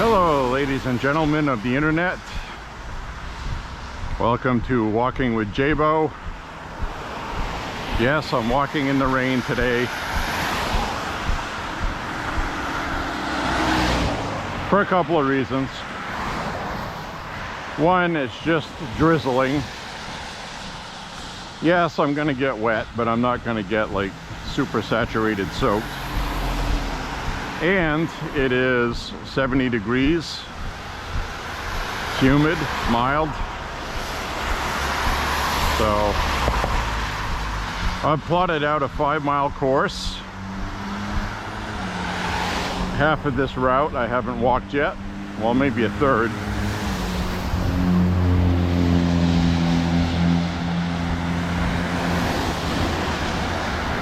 Hello, ladies and gentlemen of the internet. Welcome to Walking with Beau. Yes, I'm walking in the rain today for a couple of reasons. One, it's just drizzling. Yes, I'm gonna get wet, but I'm not gonna get like super saturated soaked. And it is 70 degrees, humid, mild. So I've plotted out a 5-mile course. Half of this route I haven't walked yet. Well, maybe a third.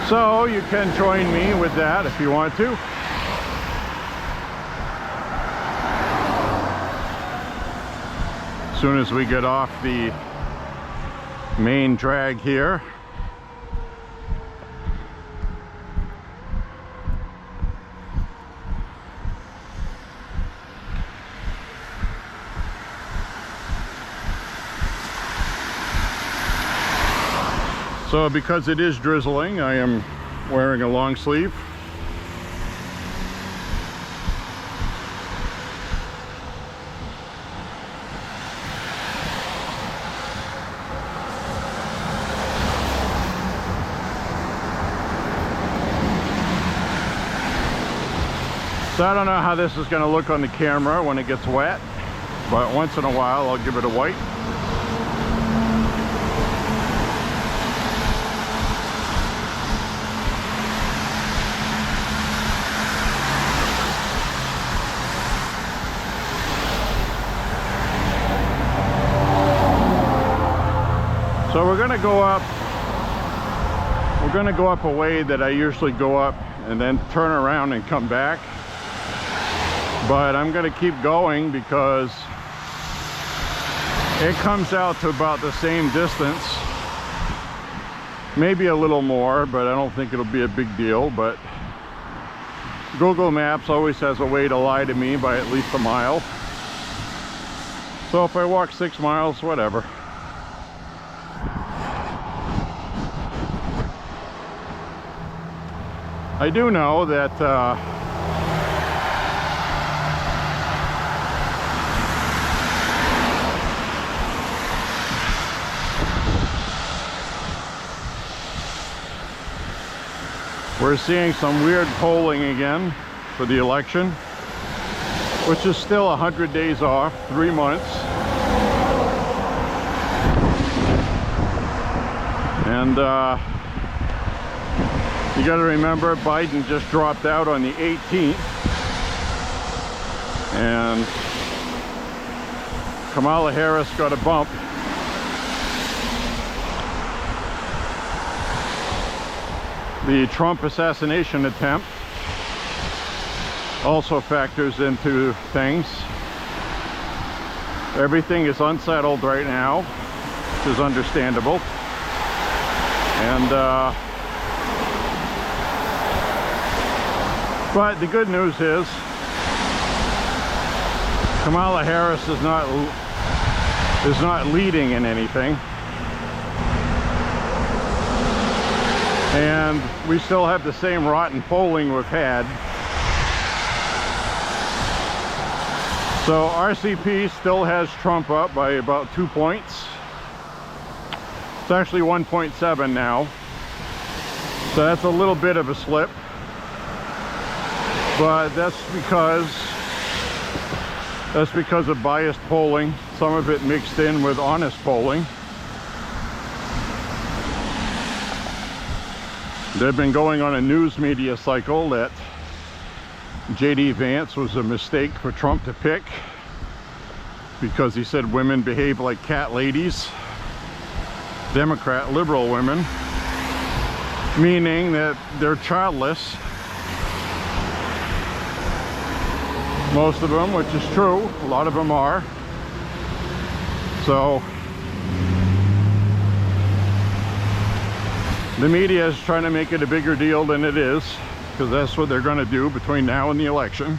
So you can join me with that if you want to. As soon as we get off the main drag here, so because it is drizzling, I am wearing a long sleeve. So I don't know how this is going to look on the camera when it gets wet, but once in a while I'll give it a wipe. So we're going to go up a way that I usually go up and then turn around and come back. But I'm going to keep going because it comes out to about the same distance, maybe a little more, but I don't think it'll be a big deal. But Google Maps always has a way to lie to me by at least a mile. So if I walk 6 miles, whatever. I do know that we're seeing some weird polling again for the election, which is still 100 days off, 3 months. And you got to remember, Biden just dropped out on the 18th. And Kamala Harris got a bump. The Trump assassination attempt also factors into things. Everything is unsettled right now, which is understandable. And but the good news is Kamala Harris is not leading in anything. And we still have the same rotten polling we've had. So RCP still has Trump up by about 2 points. It's actually 1.7 now. So that's a little bit of a slip. But that's because of biased polling, some of it mixed in with honest polling. They've been going on a news media cycle that J.D. Vance was a mistake for Trump to pick because he said women behave like cat ladies. Democrat, liberal women, meaning that they're childless. Most of them, which is true. A lot of them are. So the media is trying to make it a bigger deal than it is, because that's what they're going to do between now and the election.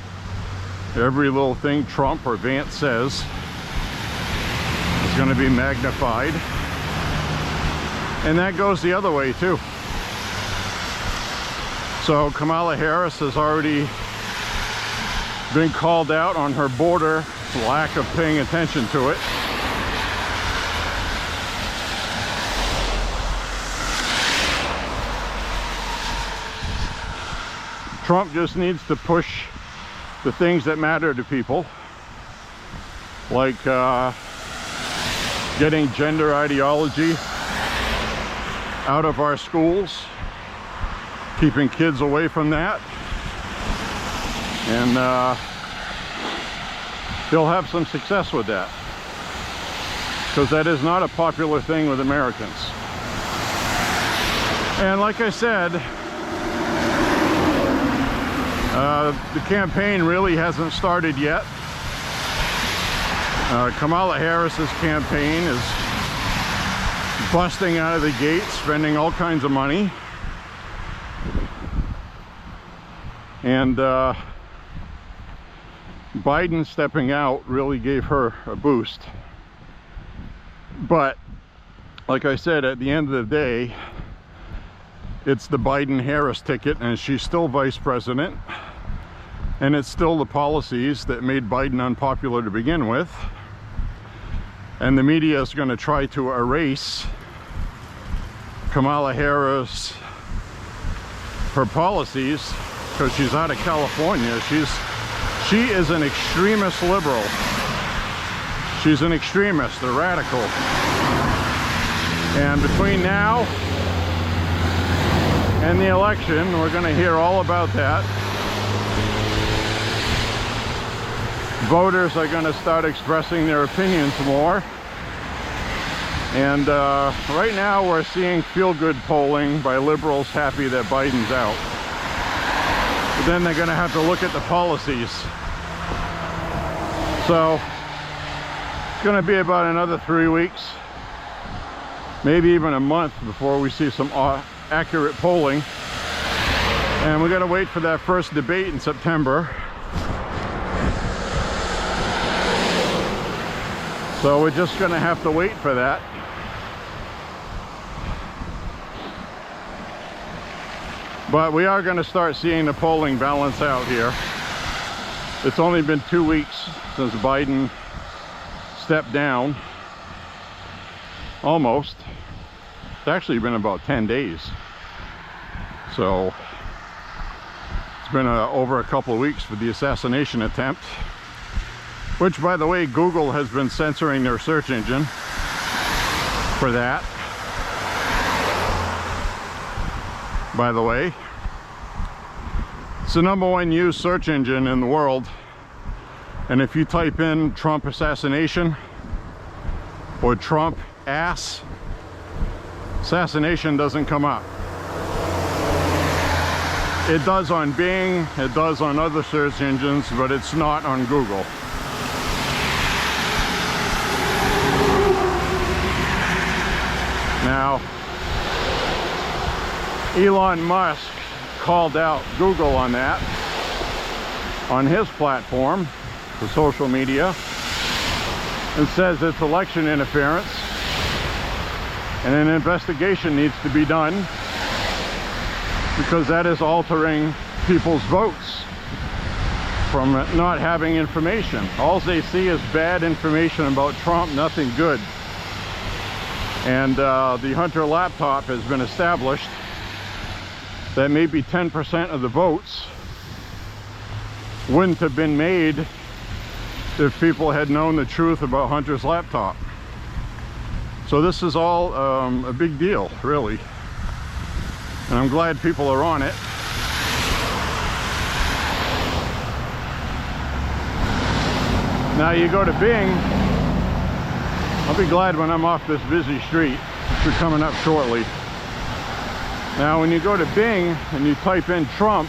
Every little thing Trump or Vance says is going to be magnified. And that goes the other way too. So Kamala Harris has already been called out on her border lack of paying attention to it. Trump just needs to push the things that matter to people, like getting gender ideology out of our schools, keeping kids away from that, and he'll have some success with that, because that is not a popular thing with Americans. And like I said, the campaign really hasn't started yet. Kamala Harris's campaign is busting out of the gate, spending all kinds of money. And Biden stepping out really gave her a boost. But like I said, at the end of the day, it's the Biden-Harris ticket, and she's still vice president. And it's still the policies that made Biden unpopular to begin with. And the media is going to try to erase Kamala Harris, her policies, because she's out of California. She is an extremist liberal. She's an extremist, a radical. And between now and the election, we're going to hear all about that. Voters are going to start expressing their opinions more. And right now we're seeing feel-good polling by liberals happy that Biden's out. But then they're going to have to look at the policies. So it's going to be about another 3 weeks, maybe even a month, before we see some accurate polling. And we're going to wait for that first debate in September. So we're just going to have to wait for that. But we are going to start seeing the polling balance out here. It's only been 2 weeks since Biden stepped down. Almost. It's actually been about 10 days. So it's been over a couple of weeks for the assassination attempt. Which, by the way, Google has been censoring their search engine for that. By the way, it's the #1 used search engine in the world. And if you type in Trump assassination or Trump ass, assassination doesn't come up. It does on Bing, it does on other search engines, but it's not on Google. Now, Elon Musk called out Google on that, on his platform for social media, and says it's election interference and an investigation needs to be done because that is altering people's votes from not having information. All they see is bad information about Trump, nothing good. And the Hunter laptop has been established that maybe 10% of the votes wouldn't have been made if people had known the truth about Hunter's laptop. So this is all a big deal, really. And I'm glad people are on it. Now you go to Bing. I'll be glad when I'm off this busy street, which is coming up shortly. Now when you go to Bing and you type in Trump,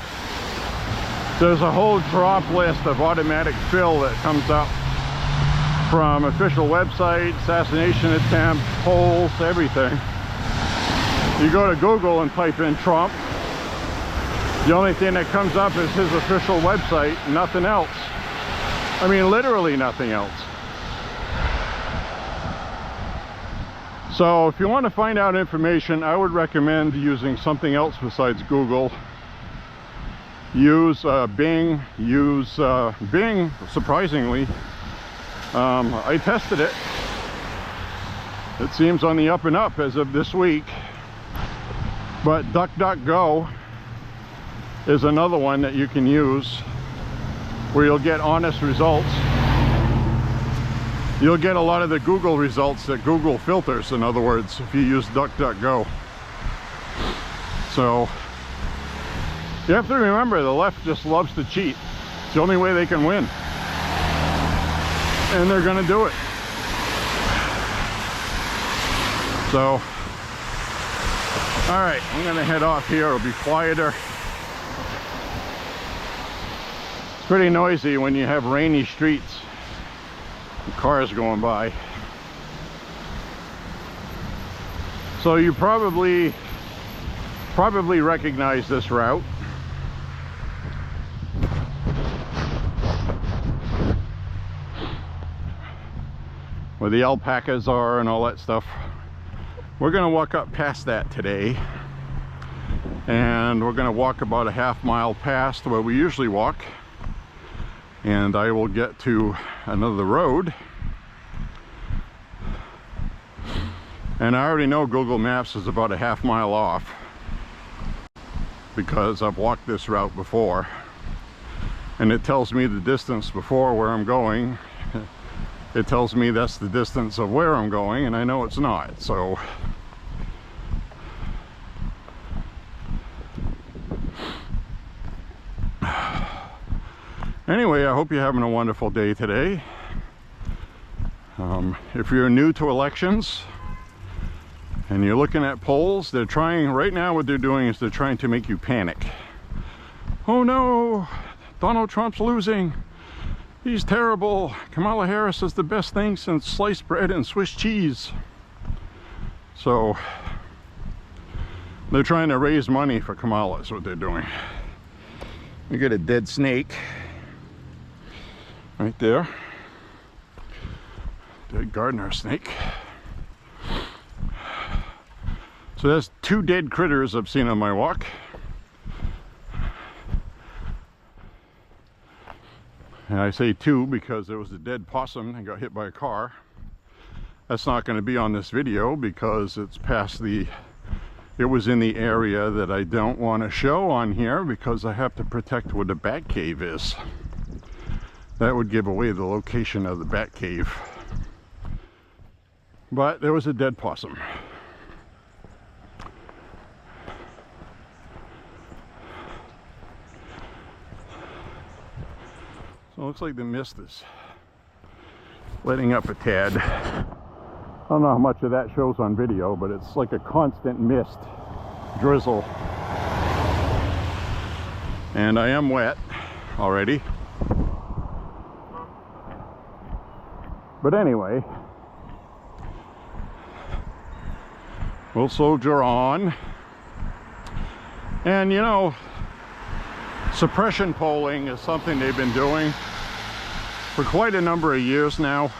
there's a whole drop list of automatic fill that comes up from official website, assassination attempt, polls, everything. You go to Google and type in Trump, the only thing that comes up is his official website, nothing else. I mean, literally nothing else. So if you want to find out information, I would recommend using something else besides Google. Use Bing. Use Bing, surprisingly. I tested it. It seems on the up and up as of this week. But DuckDuckGo is another one that you can use where you'll get honest results. You'll get a lot of the Google results that Google filters, in other words, if you use DuckDuckGo. So you have to remember, the left just loves to cheat. It's the only way they can win. And they're gonna do it. So, all right, I'm gonna head off here. It'll be quieter. It's pretty noisy when you have rainy streets. Cars going by. So you probably recognize this route. Where the alpacas are and all that stuff. We're gonna walk up past that today, and we're gonna walk about a half mile past where we usually walk, and I will get to another road. And I already know Google Maps is about a half mile off because I've walked this route before, and it tells me the distance before where I'm going. It tells me that's the distance of where I'm going, and I know it's not. So anyway, I hope you're having a wonderful day today. If you're new to elections and you're looking at polls, they're trying, right now what they're doing is they're trying to make you panic. Oh no, Donald Trump's losing. He's terrible. Kamala Harris is the best thing since sliced bread and Swiss cheese. So they're trying to raise money for Kamala is what they're doing. We get a dead snake right there. Dead gardener snake. So that's 2 dead critters I've seen on my walk. And I say 2 because there was a dead possum and got hit by a car. That's not going to be on this video because it's past the, it was in the area that I don't want to show on here because I have to protect where the bat cave is. That would give away the location of the bat cave. But there was a dead possum. So it looks like the mist is letting up a tad. I don't know how much of that shows on video, but it's like a constant mist, drizzle. And I am wet already. But anyway, we'll soldier on. And you know, suppression polling is something they've been doing for quite a number of years now.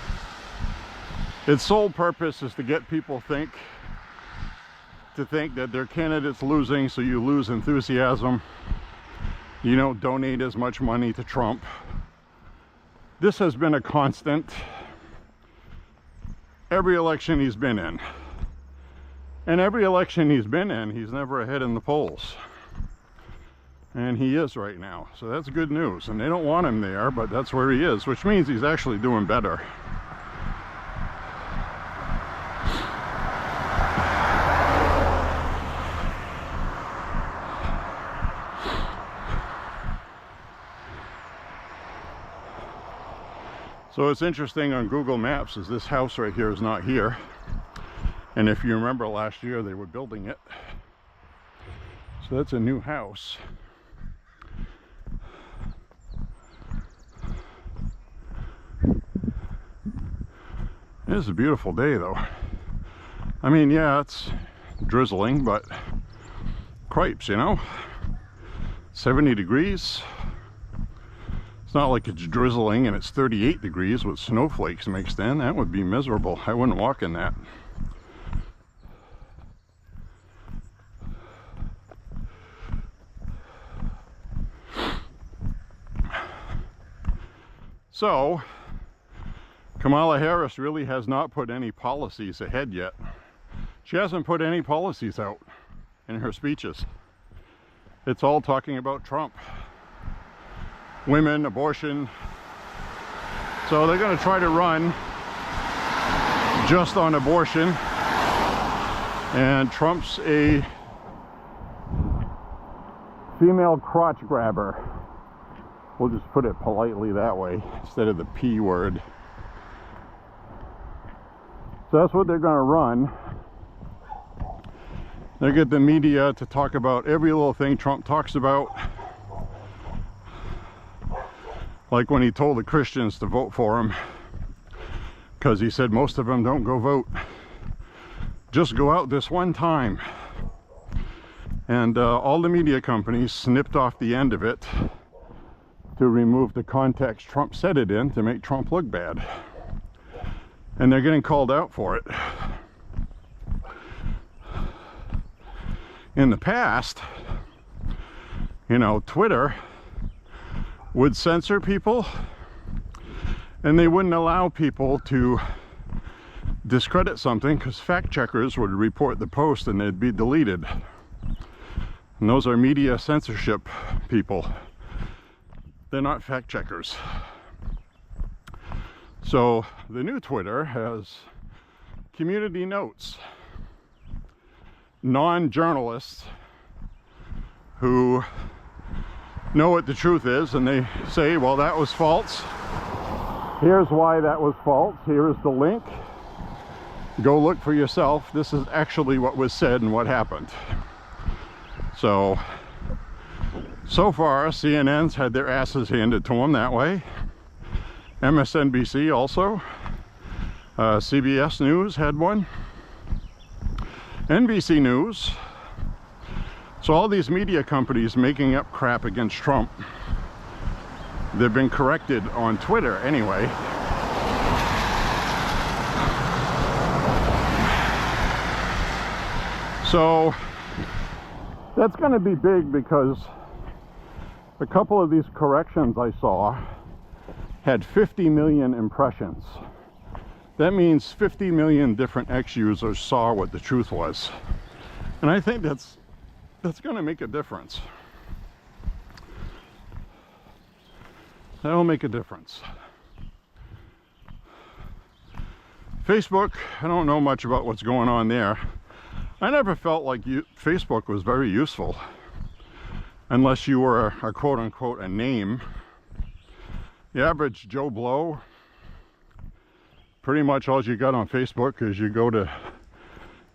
Its sole purpose is to get people to think that their candidate's losing, so you lose enthusiasm. You don't donate as much money to Trump. This has been a constant every election he's been in. And every election he's been in, he's never ahead in the polls. And he is right now. So that's good news. And they don't want him there, but that's where he is, which means he's actually doing better. So it's interesting on Google Maps is this house right here is not here. And if you remember last year, they were building it. So that's a new house. It is a beautiful day though. I mean, yeah, it's drizzling, but cripes, you know? 70 degrees. It's not like it's drizzling and it's 38 degrees with snowflakes mixed in. That would be miserable. I wouldn't walk in that. So, Kamala Harris really has not put any policies ahead yet. She hasn't put any policies out in her speeches. It's all talking about Trump. Women, abortion. So they're going to try to run just on abortion. And Trump's a female crotch grabber. We'll just put it politely that way instead of the P word. So that's what they're going to run. They get the media to talk about every little thing Trump talks about. Like when he told the Christians to vote for him, because he said most of them don't go vote. Just go out this one time. And all the media companies snipped off the end of it to remove the context Trump said it in to make Trump look bad. And they're getting called out for it. In the past, you know, Twitter would censor people and they wouldn't allow people to discredit something because fact checkers would report the post and they'd be deleted. And those are media censorship people. They're not fact checkers. So the new Twitter has community notes. Non-journalists who know what the truth is and they say, well, that was false. Here's why that was false. Here is the link. Go look for yourself. This is actually what was said and what happened. So far, CNN's had their asses handed to them that way. MSNBC also. CBS News had one. NBC News. So all these media companies making up crap against Trump, they've been corrected on Twitter anyway. So that's going to be big because a couple of these corrections I saw had 50 million impressions. That means 50 million different ex-users saw what the truth was. And I think that's going to make a difference. That'll make a difference. Facebook, I don't know much about what's going on there. I never felt like Facebook was very useful unless you were a quote-unquote a name. The average Joe Blow, pretty much all you got on Facebook is you go to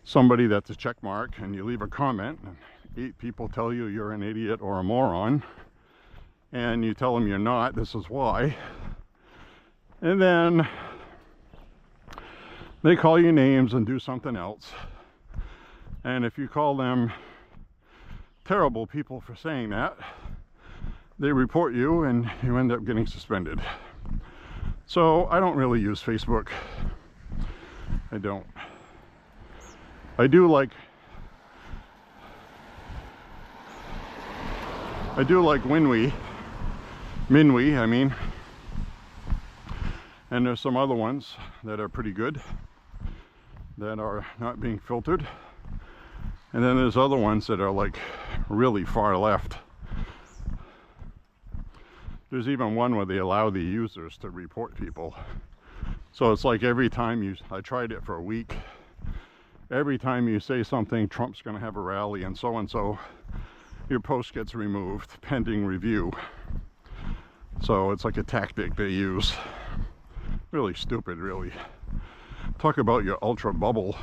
somebody that's a check mark and you leave a comment and 8 people tell you you're an idiot or a moron and you tell them you're not, this is why. And then they call you names and do something else. And if you call them terrible people for saying that, they report you and you end up getting suspended. So I don't really use Facebook. I don't. I do like Minwi, I mean. And there's some other ones that are pretty good that are not being filtered. And then there's other ones that are like really far left. There's even one where they allow the users to report people. So it's like every time I tried it for a week. Every time you say something, Trump's going to have a rally and so, your post gets removed pending review. So it's like a tactic they use. Really stupid, really. Talk about your ultra bubble.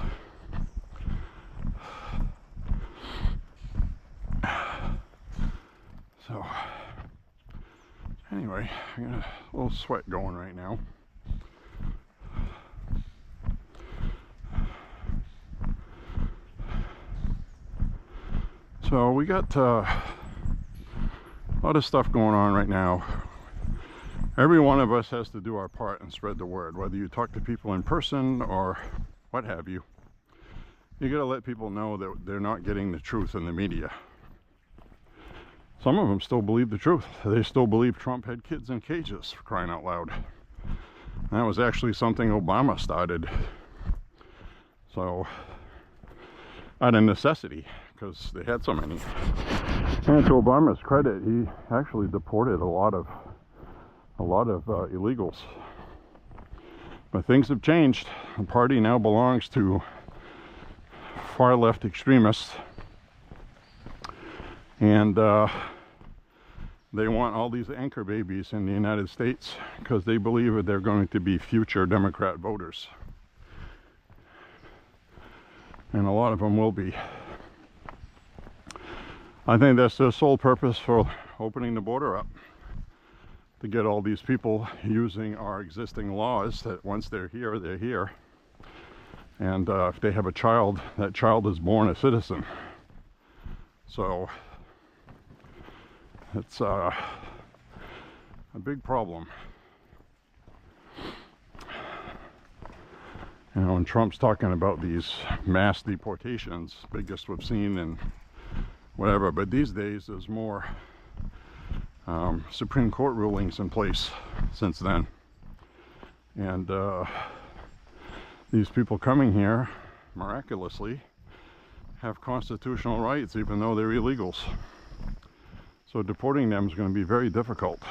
So anyway, I got a little sweat going right now. So we got a lot of stuff going on right now. Every one of us has to do our part and spread the word, whether you talk to people in person or what have you. You gotta let people know that they're not getting the truth in the media. Some of them still believe the truth. They still believe Trump had kids in cages, for crying out loud. And that was actually something Obama started. So, out of necessity, because they had so many. And to Obama's credit, he actually deported a lot of illegals. But things have changed. The party now belongs to far left extremists, and they want all these anchor babies in the United States because they believe that they're going to be future Democrat voters, and a lot of them will be. I think that's their sole purpose for opening the border up, to get all these people using our existing laws that once they're here, they're here. And if they have a child, that child is born a citizen. So it's a big problem. You know, and Trump's talking about these mass deportations, biggest we've seen in whatever, but these days there's more Supreme Court rulings in place since then. And these people coming here, miraculously, have constitutional rights even though they're illegals. So deporting them is going to be very difficult.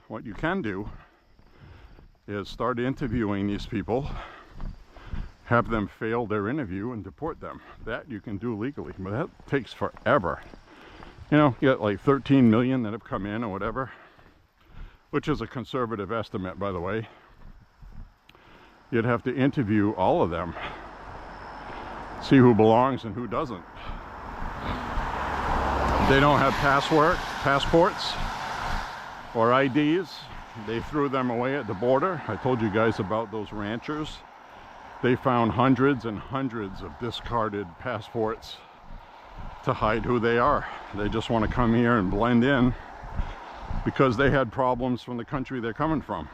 What you can do is start interviewing these people, have them fail their interview and deport them. That you can do legally, but that takes forever. You know, you got like 13 million that have come in or whatever, which is a conservative estimate, by the way. You'd have to interview all of them, see who belongs and who doesn't. They don't have passports or IDs. They threw them away at the border. I told you guys about those ranchers. They found hundreds and hundreds of discarded passports to hide who they are. They just want to come here and blend in because they had problems from the country they're coming from.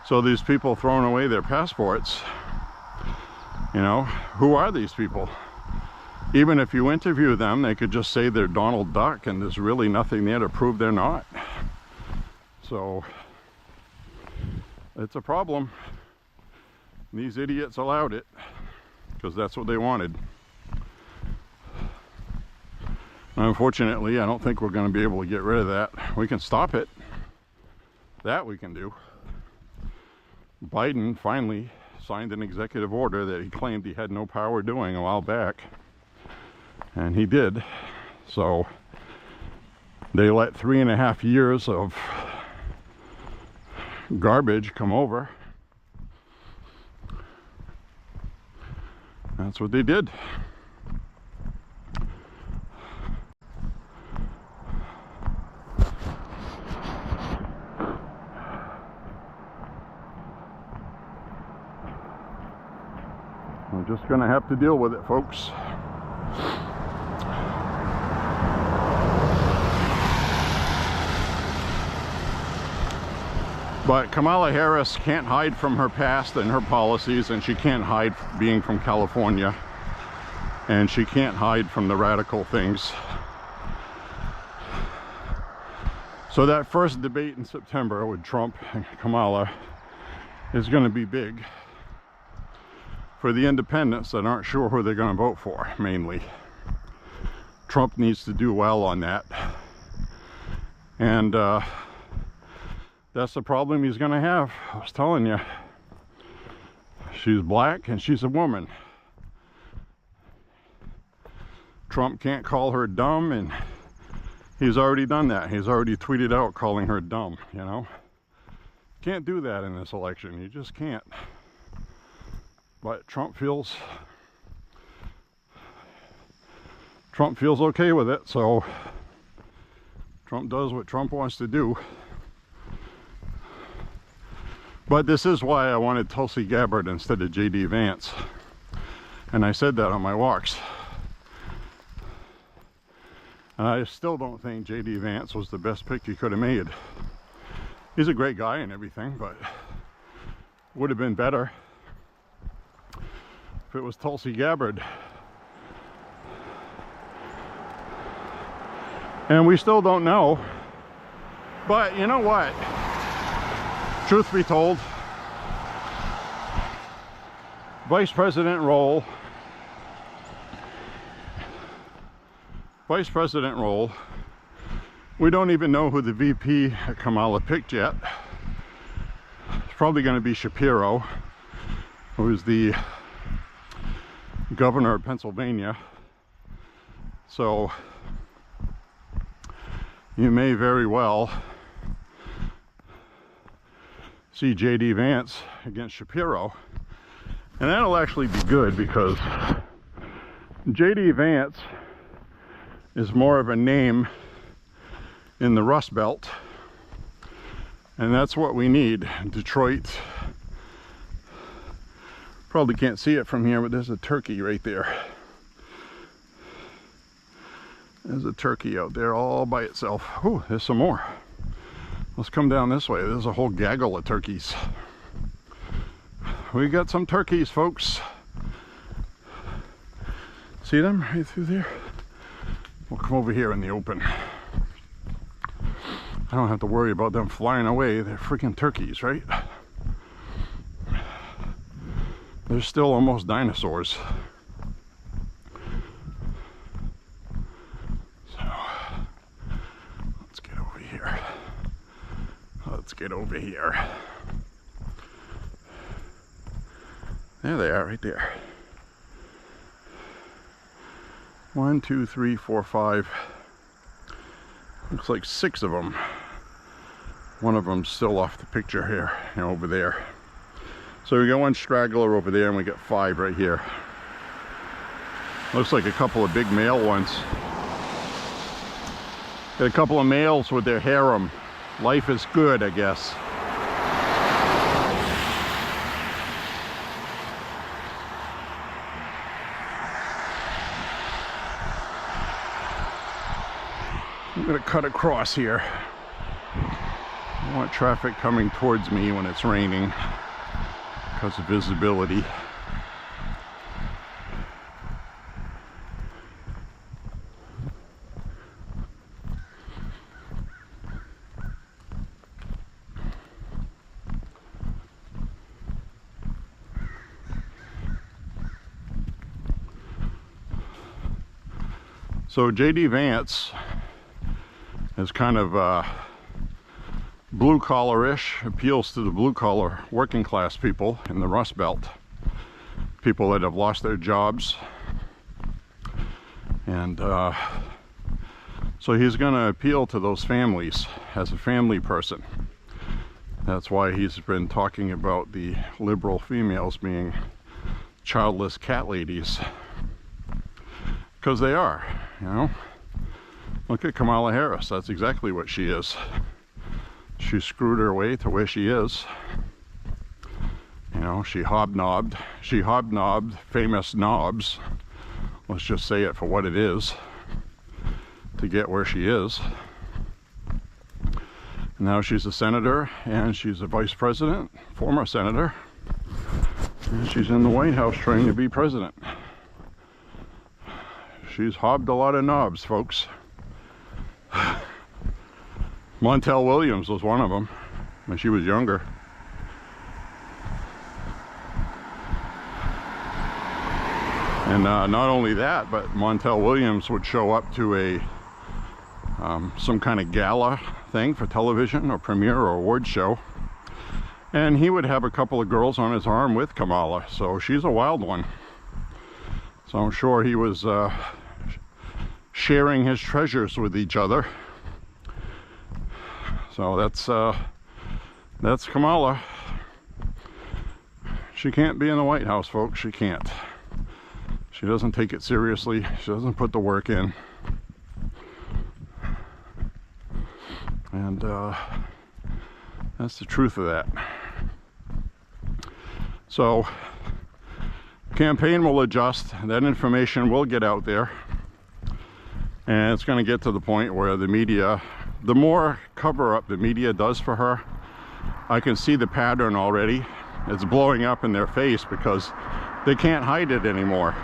So these people throwing away their passports, you know, who are these people? Even if you interview them, they could just say they're Donald Duck and there's really nothing there to prove they're not. So it's a problem. These idiots allowed it because that's what they wanted. Unfortunately, I don't think we're going to be able to get rid of that. We can stop it. That we can do. Biden finally signed an executive order that he claimed he had no power doing a while back. And he did. So they let 3.5 years of garbage come over. That's what they did. We're just going to have to deal with it, folks. But Kamala Harris can't hide from her past and her policies, and she can't hide being from California, and she can't hide from the radical things. So that first debate in September with Trump and Kamala is going to be big for the independents that aren't sure who they're going to vote for, mainly. Trump needs to do well on that. And that's the problem he's going to have. I was telling you. She's black and she's a woman. Trump can't call her dumb, and he's already done that. He's already tweeted out calling her dumb, you know. Can't do that in this election. You just can't. But Trump feels okay with it, so Trump does what Trump wants to do. But this is why I wanted Tulsi Gabbard instead of J.D. Vance. And I said that on my walks. And I still don't think J.D. Vance was the best pick he could have made. He's a great guy and everything, but would have been better if it was Tulsi Gabbard. And we still don't know. But you know what? Truth be told, vice president role, we don't even know who the VP Kamala picked yet. It's probably going to be Shapiro, who is the governor of Pennsylvania. So you may very well see J.D. Vance against Shapiro. And that'll actually be good because J.D. Vance is more of a name in the Rust Belt. And that's what we need. Detroit. Probably can't see it from here, but there's a turkey right there. There's a turkey out there all by itself. Oh, there's some more. Let's come down this way. There's a whole gaggle of turkeys. We got some turkeys, folks. See them right through there? We'll come over here in the open. I don't have to worry about them flying away. They're freaking turkeys, right? They're still almost dinosaurs. Let's get over here. There they are, right there. 1, 2, 3, 4, 5. Looks like 6 of them. One of them's still off the picture here and over there. So we got one straggler over there and we got 5 right here. Looks like a couple of big male ones. Got a couple of males with their harem. Life is good, I guess. I'm gonna cut across here. I want traffic coming towards me when it's raining because of visibility. So J.D. Vance is kind of blue-collar-ish, appeals to the blue-collar working class people in the Rust Belt. People that have lost their jobs. And so he's going to appeal to those families as a family person. That's why he's been talking about the liberal females being childless cat ladies. Because they are, you know. Look at Kamala Harris. That's exactly what she is. She screwed her way to where she is. You know, she hobnobbed famous knobs. Let's just say it for what it is. To get where she is. Now she's a senator and she's a vice president, former senator. And she's in the White House trying to be president. She's hobbed a lot of knobs, folks. Montel Williams was one of them when she was younger. And not only that, but Montel Williams would show up to a some kind of gala thing for television or premiere or award show, and he would have a couple of girls on his arm with Kamala. So she's a wild one. So I'm sure he was sharing his treasures with each other. So that's Kamala. She can't be in the White House, folks. She can't. She doesn't take it seriously. She doesn't put the work in. And that's the truth of that. So campaign will adjust. That information will get out there. And it's going to get to the point where the media, the more cover-up the media does for her, I can see the pattern already. It's blowing up in their face because they can't hide it anymore.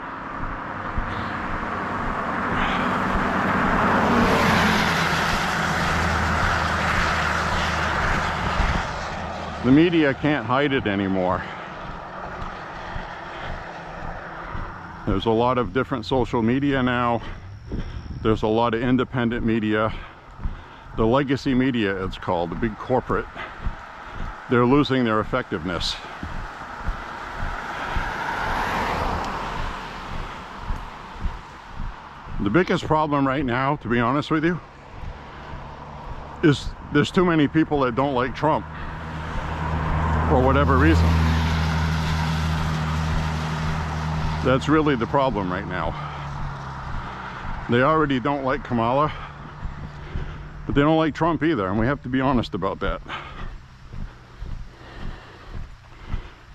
The media can't hide it anymore. There's a lot of different social media now. There's a lot of independent media. The legacy media, it's called, the big corporate. They're losing their effectiveness. The biggest problem right now, to be honest with you, is there's too many people that don't like Trump for whatever reason. That's really the problem right now. They already don't like Kamala, but they don't like Trump either, and we have to be honest about that.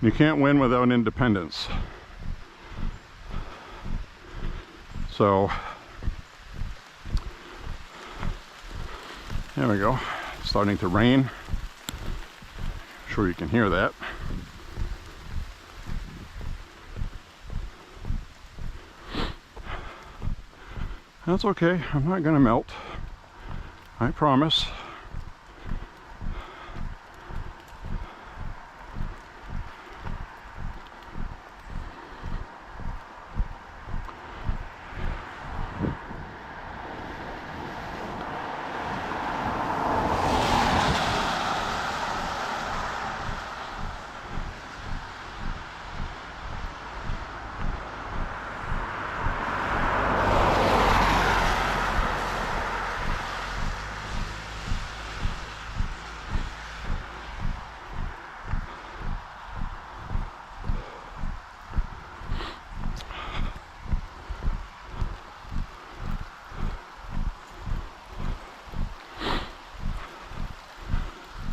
You can't win without independence. So, there we go. It's starting to rain. I'm sure you can hear that. That's okay, I'm not gonna melt. I promise.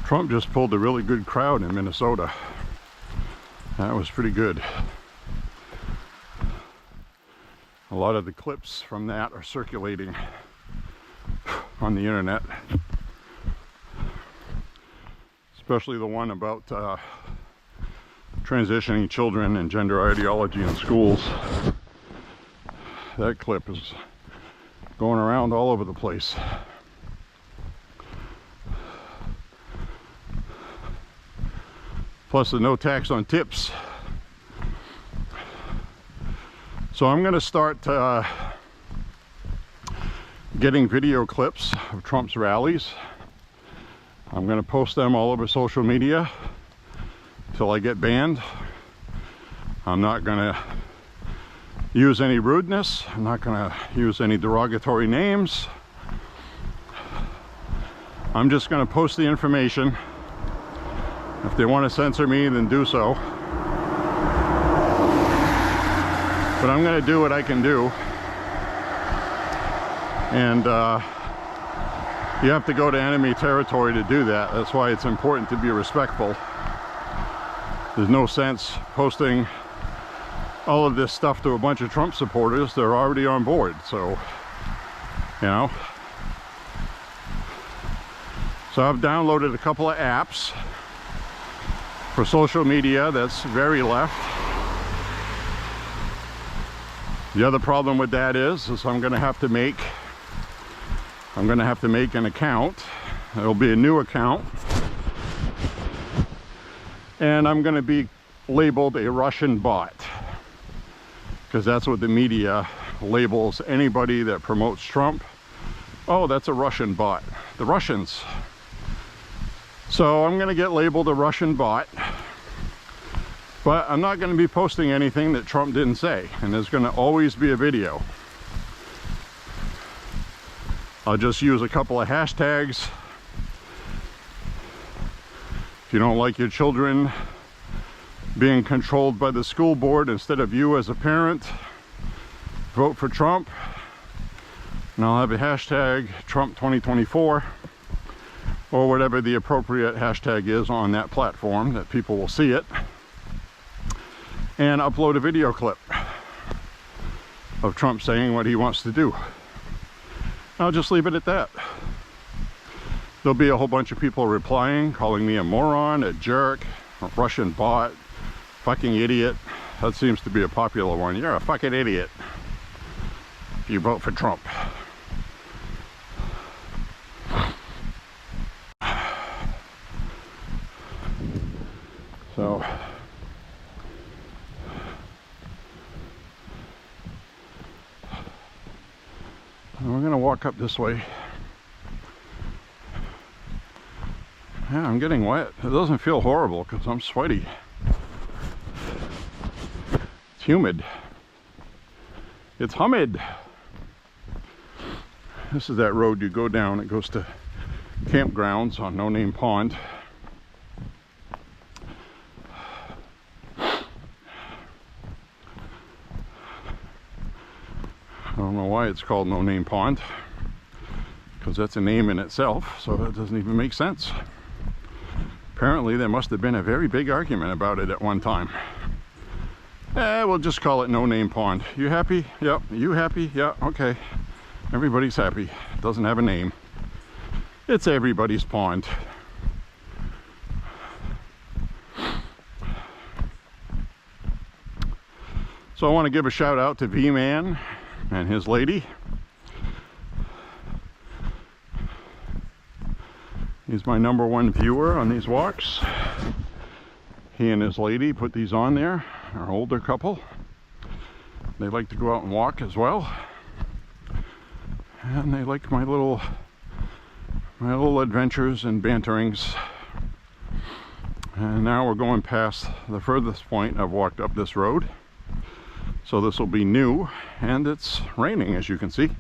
Trump just pulled a really good crowd in Minnesota. That was pretty good. A lot of the clips from that are circulating on the internet. Especially the one about transitioning children and gender ideology in schools. That clip is going around all over the place. Plus the no tax on tips. So I'm going to start getting video clips of Trump's rallies. I'm going to post them all over social media till I get banned. I'm not going to use any rudeness. I'm not going to use any derogatory names. I'm just going to post the information. If they want to censor me, then do so. But I'm going to do what I can do. And you have to go to enemy territory to do that. That's why it's important to be respectful. There's no sense posting all of this stuff to a bunch of Trump supporters. They're already on board, so, you know. So I've downloaded a couple of apps for social media that's very left. The other problem with that is I'm going to have to make an account. It'll be a new account, and I'm going to be labeled a Russian bot, because that's what the media labels anybody that promotes Trump. Oh, that's a Russian bot. The Russians. So I'm going to get labeled a Russian bot, but I'm not going to be posting anything that Trump didn't say, and there's going to always be a video. I'll just use a couple of hashtags. If you don't like your children being controlled by the school board instead of you as a parent, vote for Trump. And I'll have a hashtag Trump 2024. Or whatever the appropriate hashtag is on that platform that people will see it, and upload a video clip of Trump saying what he wants to do. I'll just leave it at that. There'll be a whole bunch of people replying, calling me a moron, a jerk, a Russian bot, fucking idiot. That seems to be a popular one. You're a fucking idiot if you vote for Trump. So we're gonna walk up this way. Yeah, I'm getting wet. It doesn't feel horrible because I'm sweaty. It's humid. It's humid. This is that road you go down. It goes to campgrounds on No Name Pond. I don't know why it's called No Name Pond, because that's a name in itself, so that doesn't even make sense. Apparently there must have been a very big argument about it at one time. We'll just call it No Name Pond. You happy? Yep. You happy? Yeah, okay. Everybody's happy. It doesn't have a name. It's everybody's pond. So I want to give a shout out to V-Man and his lady. He's my #1 viewer on these walks. He and his lady put these on there. They're an older couple. They like to go out and walk as well. And they like my little adventures and banterings. And now we're going past the furthest point I've walked up this road. So this will be new, and it's raining, as you can see.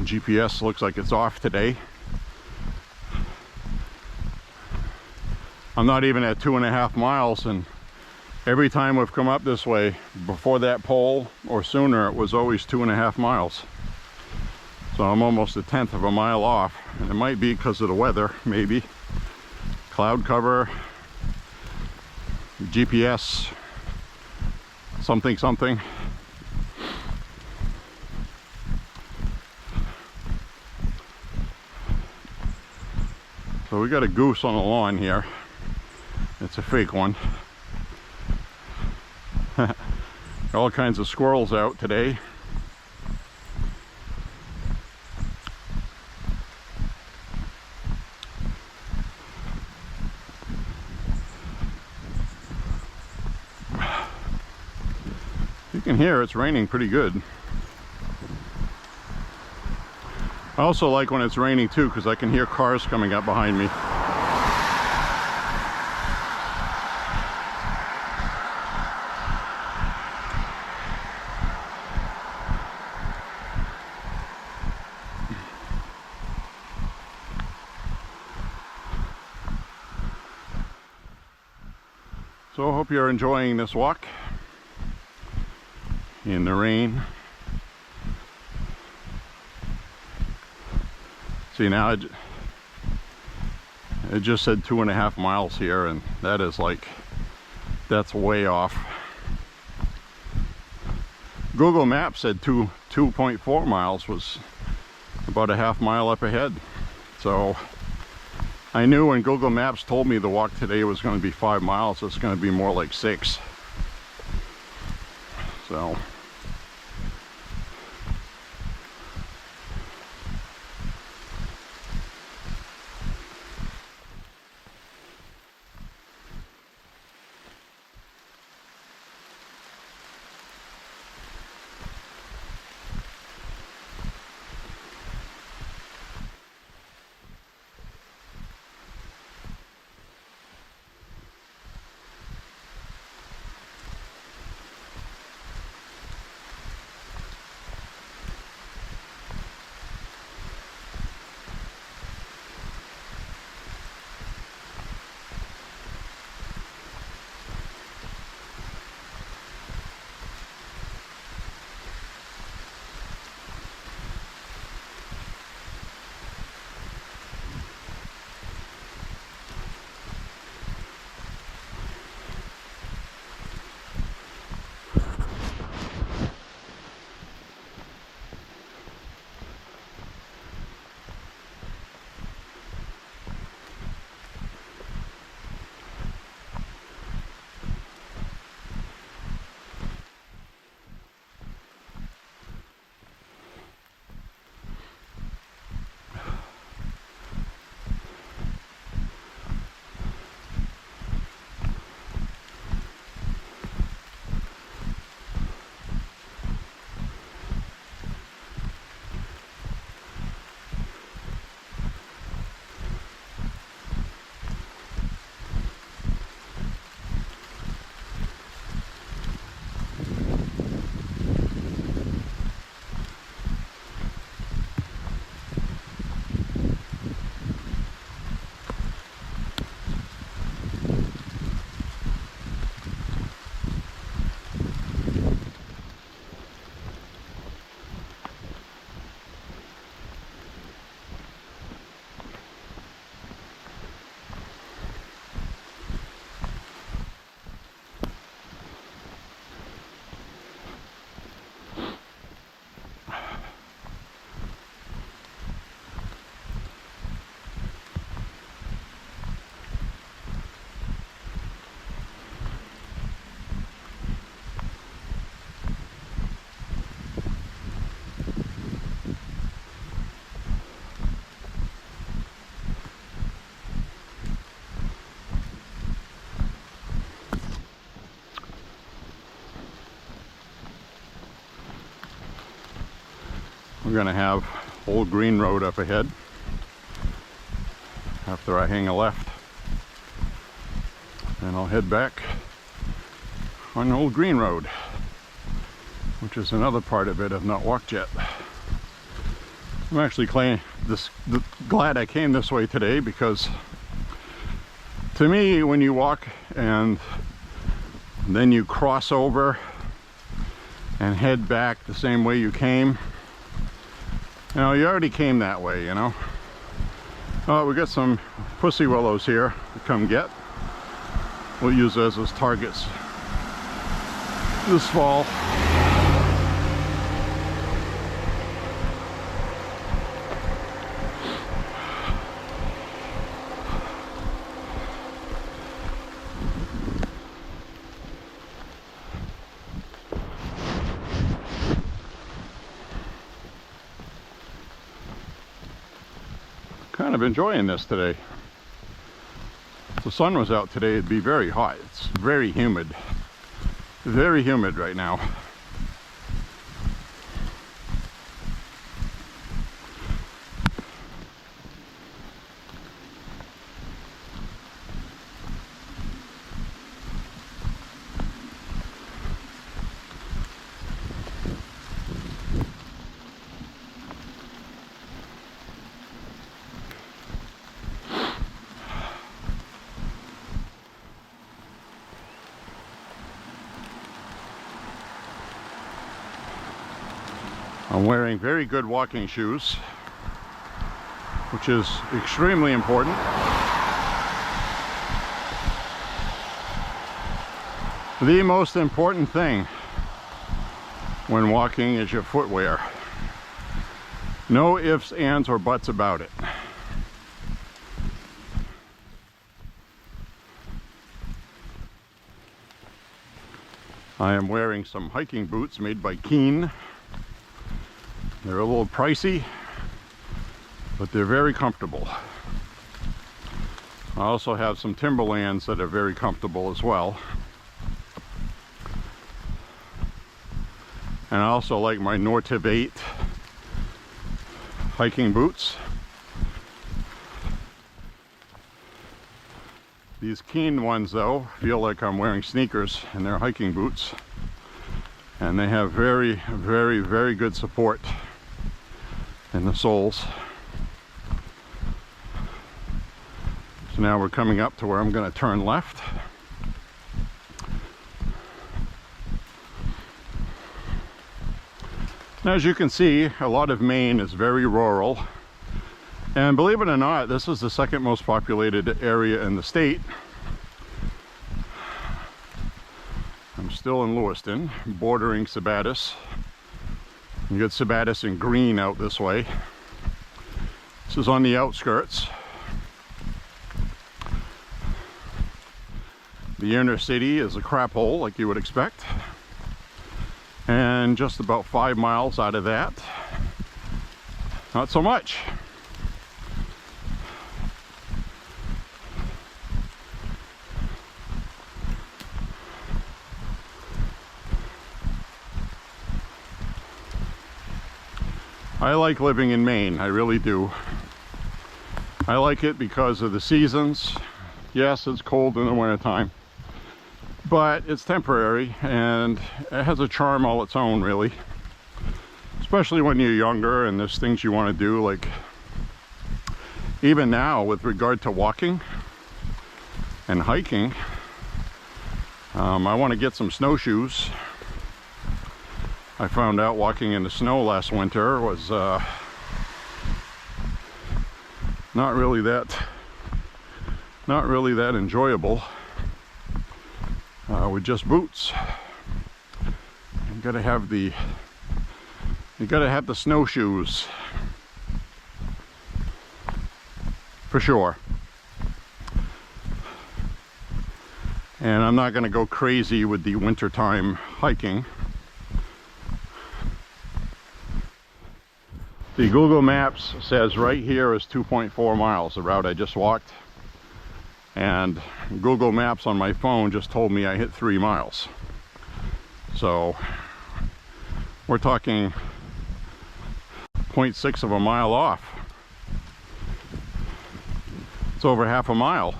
GPS looks like it's off today. I'm not even at 2.5 miles, and every time we've come up this way before that pole or sooner, it was always 2.5 miles. So I'm almost 1/10 of a mile off, and it might be because of the weather, maybe. Cloud cover, GPS, something. So we got a goose on the lawn here. It's a fake one. All kinds of squirrels out today. You can hear it's raining pretty good. I also like when it's raining too, because I can hear cars coming up behind me. So I hope you're enjoying this walk in the rain. See, now it just said 2.5 miles here, and that is like, that's way off. Google Maps said 2.4 miles was about 1/2 mile up ahead. So I knew when Google Maps told me the walk today was going to be 5 miles, it's going to be more like 6. So we're gonna have Old Green Road up ahead after I hang a left, and I'll head back on Old Green Road, which is another part of it I've not walked yet. I'm actually glad I came this way today, because to me, when you walk and then you cross over and head back the same way you came, you know, you already came that way, you know. Oh, we got some pussy willows here to come get. We'll use those as targets this fall. Kind of enjoying this today. If the sun was out today, it'd be very hot. It's very humid right now. I'm wearing very good walking shoes, which is extremely important. The most important thing when walking is your footwear. No ifs, ands, or buts about it. I am wearing some hiking boots made by Keen. They're a little pricey, but they're very comfortable. I also have some Timberlands that are very comfortable as well. And I also like my Nortiv 8 hiking boots. These Keen ones, though, feel like I'm wearing sneakers, and they're hiking boots. And they have very, very, very good support in the soles. So now we're coming up to where I'm going to turn left. Now, as you can see, a lot of Maine is very rural. And believe it or not, this is the second most populated area in the state. I'm still in Lewiston, bordering Sabattis. You get Sabattis and Green out this way. This is on the outskirts. The inner city is a crap hole, like you would expect. And just about 5 miles out of that, not so much. I like living in Maine, I really do. I like it because of the seasons. Yes, it's cold in the wintertime, but it's temporary and it has a charm all its own, really. Especially when you're younger and there's things you want to do, like even now with regard to walking and hiking. I want to get some snowshoes. I found out walking in the snow last winter was not really that enjoyable with just boots. You gotta have the snowshoes for sure. And I'm not gonna go crazy with the wintertime hiking. The Google Maps says right here is 2.4 miles, the route I just walked. And Google Maps on my phone just told me I hit 3 miles. So we're talking 0.6 of a mile off. It's over half a mile.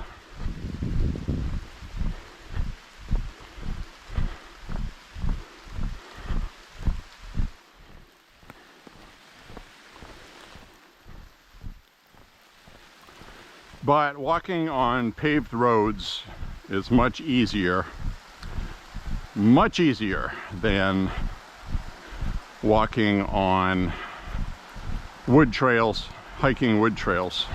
But walking on paved roads is much easier than walking on wood trails, hiking wood trails.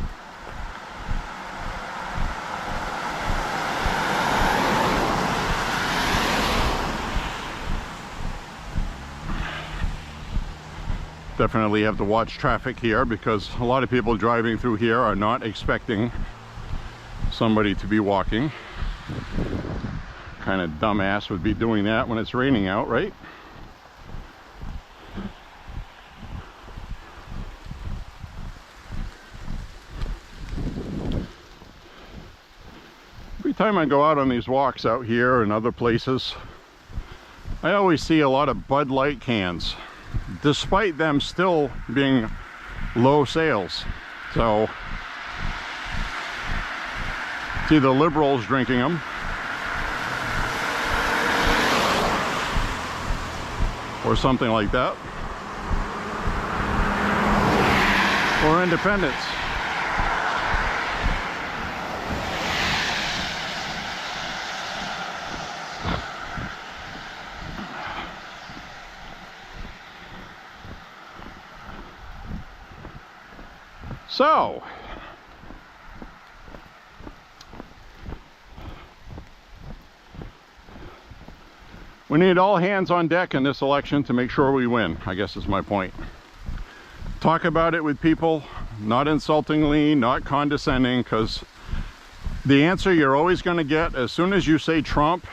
Definitely have to watch traffic here, because a lot of people driving through here are not expecting somebody to be walking. Kind of dumbass would be doing that when it's raining out, right? Every time I go out on these walks out here and other places, I always see a lot of Bud Light cans, despite them still being low sales. So see the liberals drinking them, or something like that, or independents. So, we need all hands on deck in this election to make sure we win, I guess is my point. Talk about it with people, not insultingly, not condescending, because the answer you're always going to get as soon as you say Trump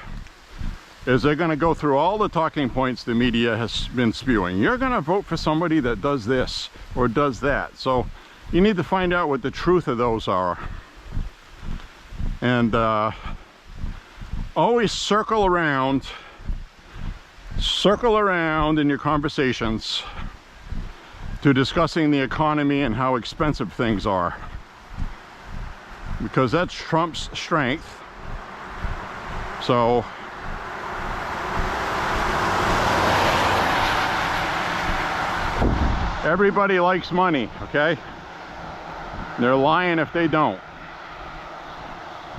is they're going to go through all the talking points the media has been spewing. You're going to vote for somebody that does this or does that. So you need to find out what the truth of those are. And always circle around in your conversations to discussing the economy and how expensive things are, because that's Trump's strength. So everybody likes money, okay? They're lying if they don't.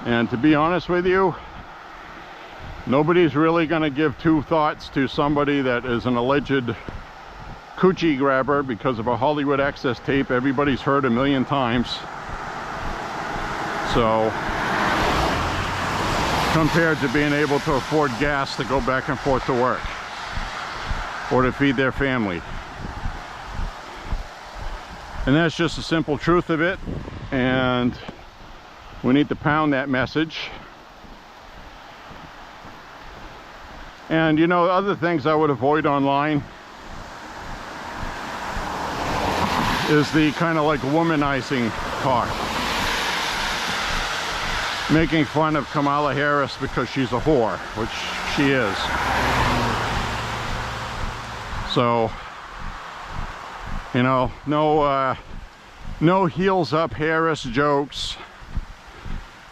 And to be honest with you, nobody's really going to give two thoughts to somebody that is an alleged coochie grabber because of a Hollywood access tape everybody's heard a million times. So, compared to being able to afford gas to go back and forth to work or to feed their family. And that's just the simple truth of it, and we need to pound that message. And you know, other things I would avoid online is the kind of like womanizing talk, making fun of Kamala Harris because she's a whore, which she is. So, you know, no heels up Harris jokes,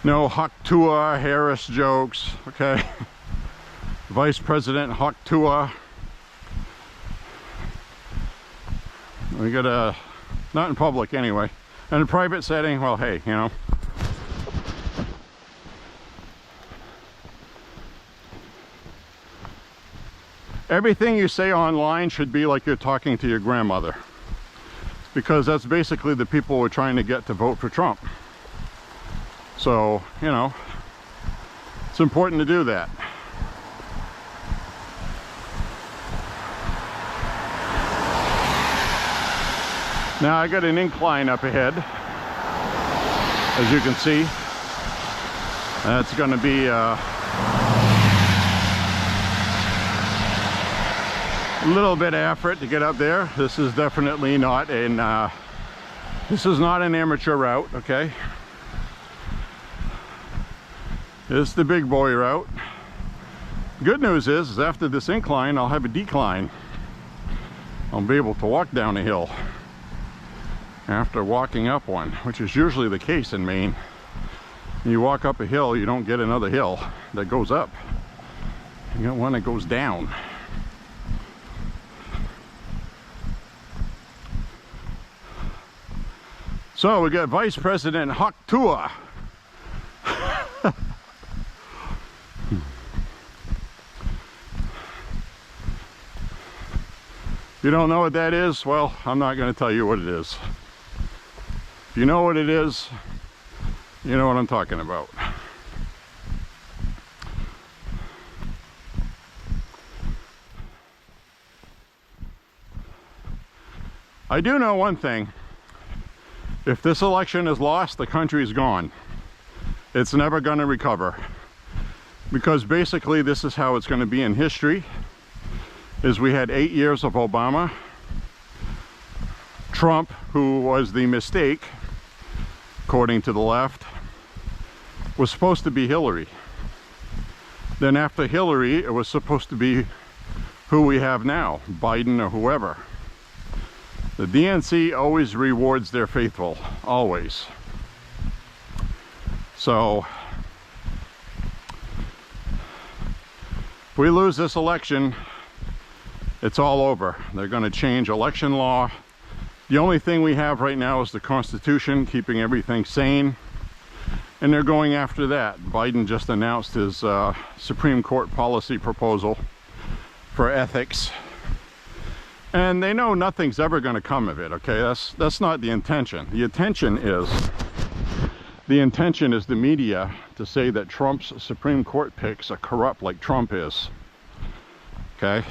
no Haktua Harris jokes, okay? Vice President Haktua. We gotta, not in public anyway. In a private setting, well, hey, you know. Everything you say online should be like you're talking to your grandmother, because that's basically the people we're trying to get to vote for Trump. So, you know, it's important to do that. Now I got an incline up ahead, as you can see. That's going to be a little bit of effort to get up there. This is definitely not an amateur route, okay? It's the big boy route. Good news is after this incline, I'll have a decline. I'll be able to walk down a hill. after walking up one, which is usually the case in Maine. You walk up a hill, you don't get another hill that goes up. You got one that goes down. So we got Vice President Huck Tua. If you don't know what that is, well, I'm not going to tell you what it is. If you know what it is, you know what I'm talking about. I do know one thing. If this election is lost, the country is gone. It's never going to recover. Because basically this is how it's going to be in history. Is we had 8 years of Obama. Trump, who was the mistake, according to the left, was supposed to be Hillary. Then after Hillary, it was supposed to be who we have now, Biden or whoever. The DNC always rewards their faithful, always. So, if we lose this election, it's all over. They're going to change election law. The only thing we have right now is the Constitution, keeping everything sane. And they're going after that. Biden just announced his Supreme Court policy proposal for ethics. And they know nothing's ever going to come of it, okay? That's not the intention. The intention is the media to say that Trump's Supreme Court picks are corrupt like Trump is. Okay?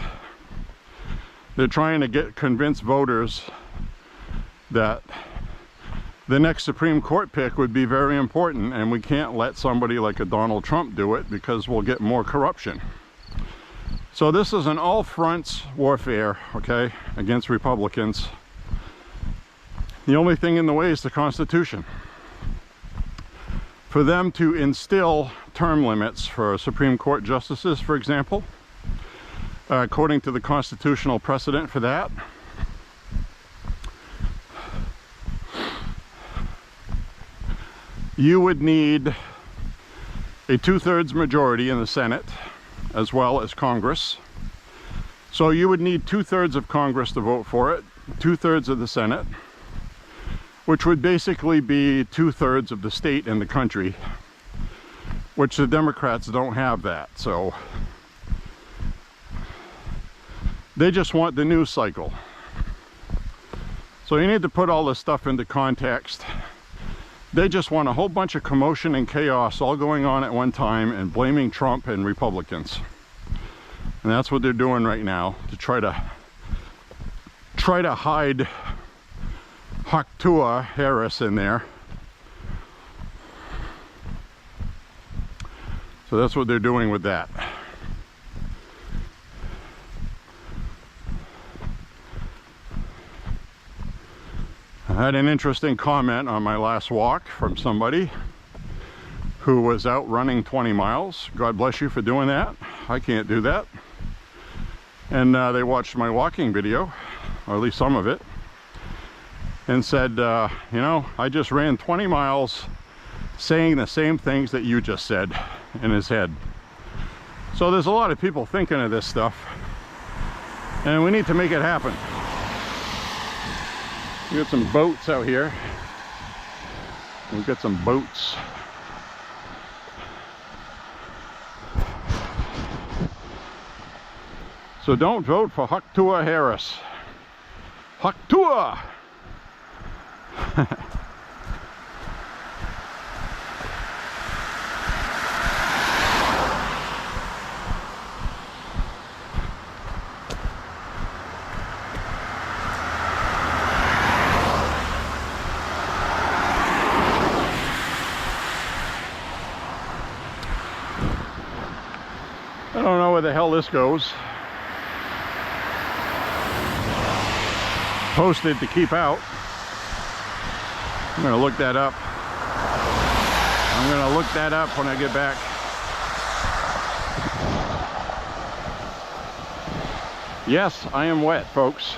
They're trying to convince voters that the next Supreme Court pick would be very important, and we can't let somebody like a Donald Trump do it because we'll get more corruption. So this is an all fronts warfare, okay, against Republicans. The only thing in the way is the Constitution. For them to instill term limits for Supreme Court justices, for example, according to the constitutional precedent for that, you would need a 2/3 majority in the Senate as well as Congress. So you would need 2/3 of Congress to vote for it, 2/3 of the Senate, which would basically be 2/3 of the state in the country, which the Democrats don't have that. So they just want the news cycle. So you need to put all this stuff into context. They just want a whole bunch of commotion and chaos all going on at one time and blaming Trump and Republicans. And that's what they're doing right now to try to hide Huck Tua Harris in there. So that's what they're doing with that. I had an interesting comment on my last walk from somebody who was out running 20 miles. God bless you for doing that. I can't do that. And they watched my walking video, or at least some of it, and said, you know, I just ran 20 miles saying the same things that you just said in his head. So there's a lot of people thinking of this stuff, and we need to make it happen. We got some boats out here. We've got some boats. So don't vote for Huck Tua Harris. Huck Tua! I don't know where the hell this goes. Posted to keep out. I'm gonna look that up. I'm gonna look that up when I get back. Yes, I am wet, folks.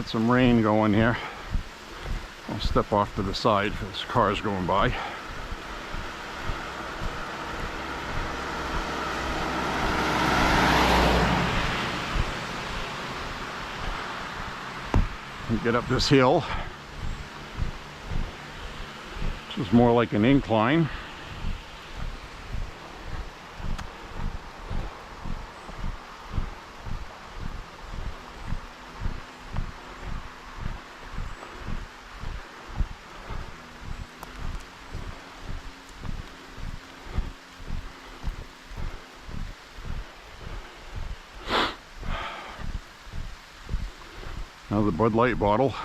Get some rain going here. I'll step off to the side for this car's going by. And get up this hill, which is more like an incline. Now the Bud Light bottle.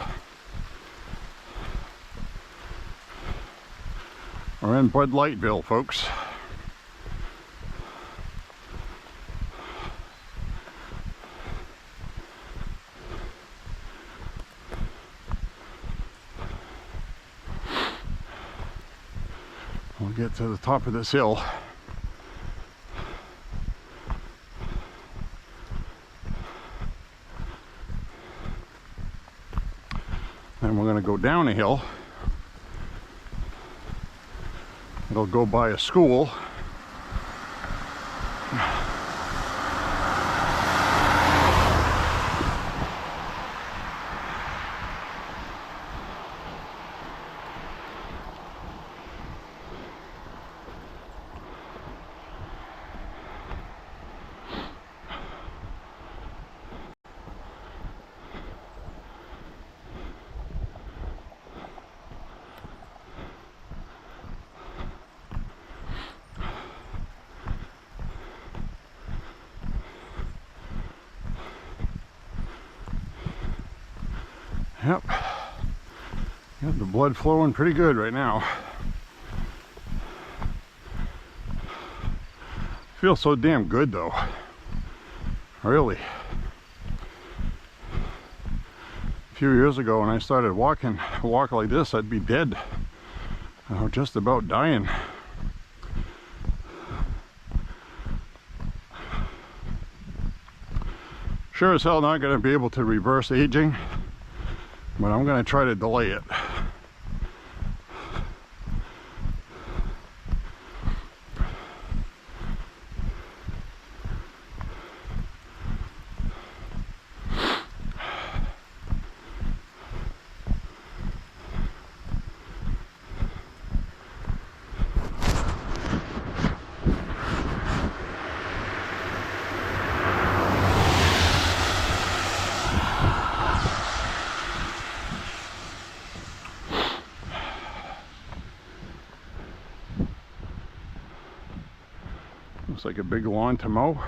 We're in Bud Lightville, folks. We'll get to the top of this hill. Then we're going to go down a hill. It'll go by a school. Yep, got the blood flowing pretty good right now. Feels so damn good though, really. A few years ago when I started walking like this, I'd be dead. I was just about dying. Sure as hell not going to be able to reverse aging, but I'm going to try to delay it. Looks like a big lawn to mow.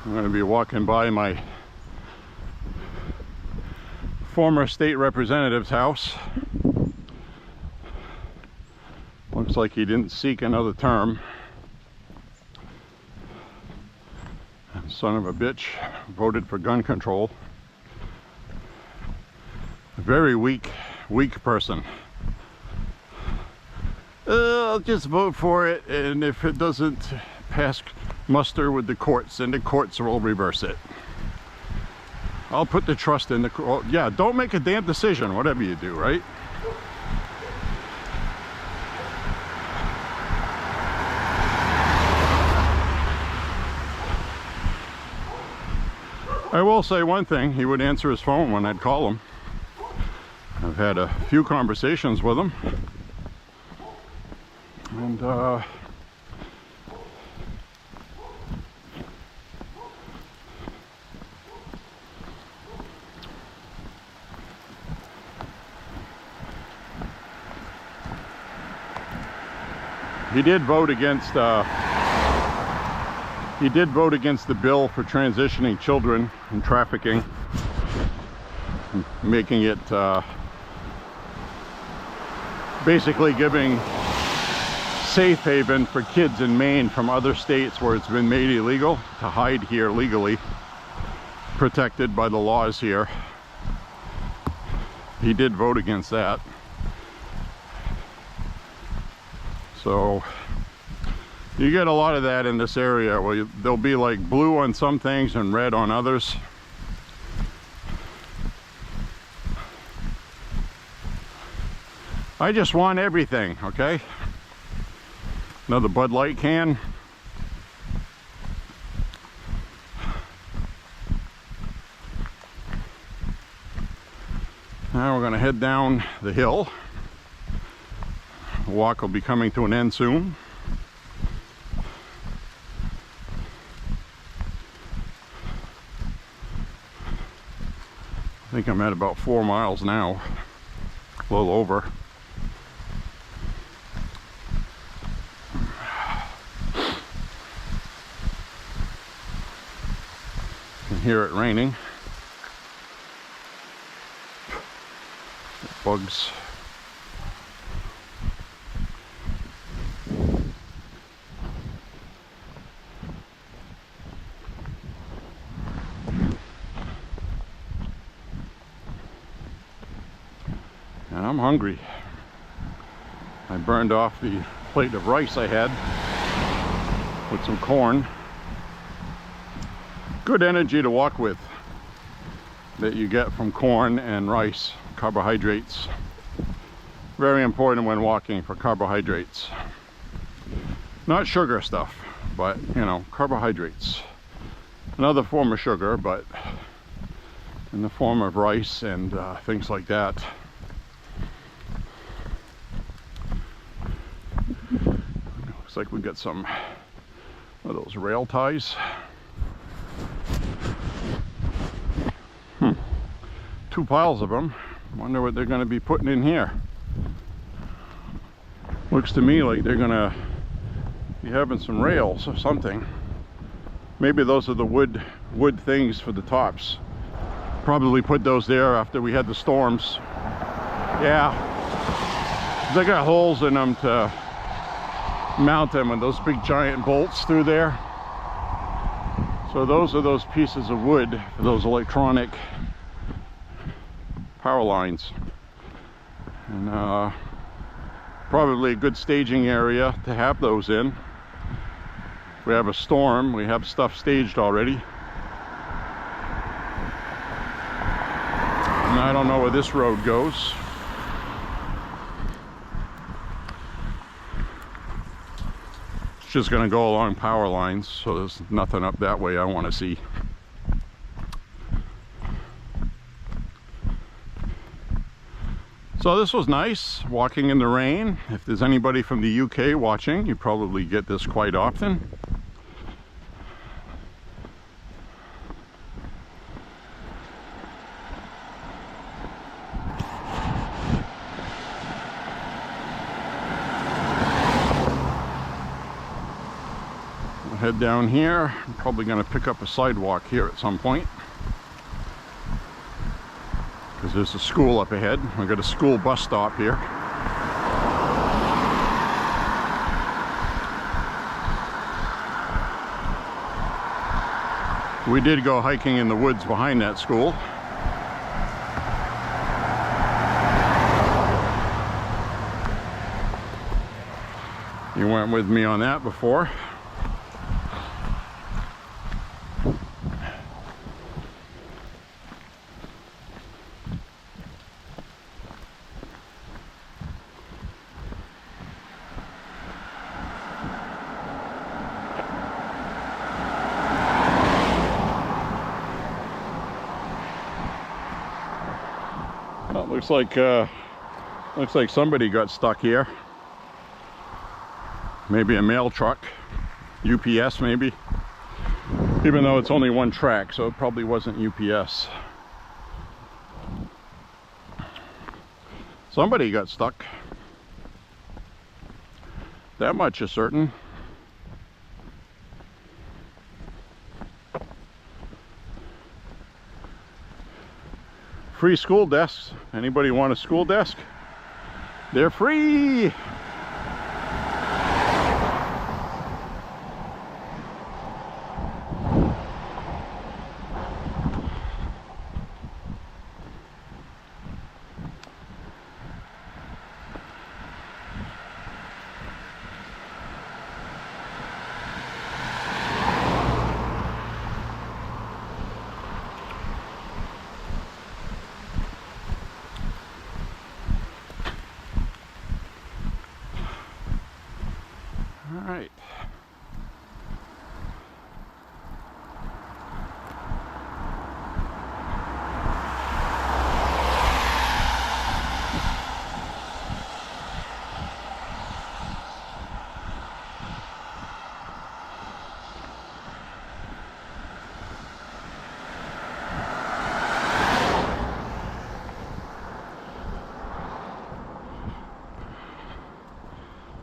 I'm going to be walking by my former state representative's house. Looks like he didn't seek another term. Son of a bitch, voted for gun control. A very weak person. I'll just vote for it, and if it doesn't pass muster with the courts, then the courts will reverse it. I'll put the trust in the court. Yeah, don't make a damn decision, whatever you do, right? I will say one thing, he would answer his phone when I'd call him. I've had a few conversations with him. And he did vote against the bill for transitioning children and trafficking, making it basically giving safe haven for kids in Maine from other states where it's been made illegal to hide here legally, protected by the laws here. He did vote against that. So you get a lot of that in this area where there'll be like blue on some things and red on others. I just want everything, okay? Another Bud Light can. Now we're going to head down the hill. The walk will be coming to an end soon. I think I'm at about 4 miles now, a little over. You can hear it raining. Bugs. And I'm hungry. I burned off the plate of rice I had with some corn. Good energy to walk with that you get from corn and rice, carbohydrates. Very important when walking for carbohydrates. Not sugar stuff, but you know, carbohydrates. Another form of sugar, but in the form of rice and things like that. Looks like we got some of those rail ties. 2 piles of them. Wonder what they're going to be putting in here. Looks to me like they're going to be having some rails or something. Maybe those are the wood things for the tops. Probably put those there after we had the storms. Yeah, they got holes in them to mount them and those big giant bolts through there. So those are those pieces of wood for those electronic power lines. And probably a good staging area to have those in. If we have a storm, we have stuff staged already. And I don't know where this road goes. It's just going to go along power lines, so there's nothing up that way I want to see. So this was nice, walking in the rain. If there's anybody from the UK watching, you probably get this quite often. We'll head down here. I'm probably going to pick up a sidewalk here at some point, because there's a school up ahead. We've got a school bus stop here. We did go hiking in the woods behind that school. You went with me on that before. Well, looks like somebody got stuck here. Maybe a mail truck, UPS maybe, even though it's only one track, so it probably wasn't UPS. Somebody got stuck. That much is certain. Free school desks. Anybody want a school desk? They're free. All right.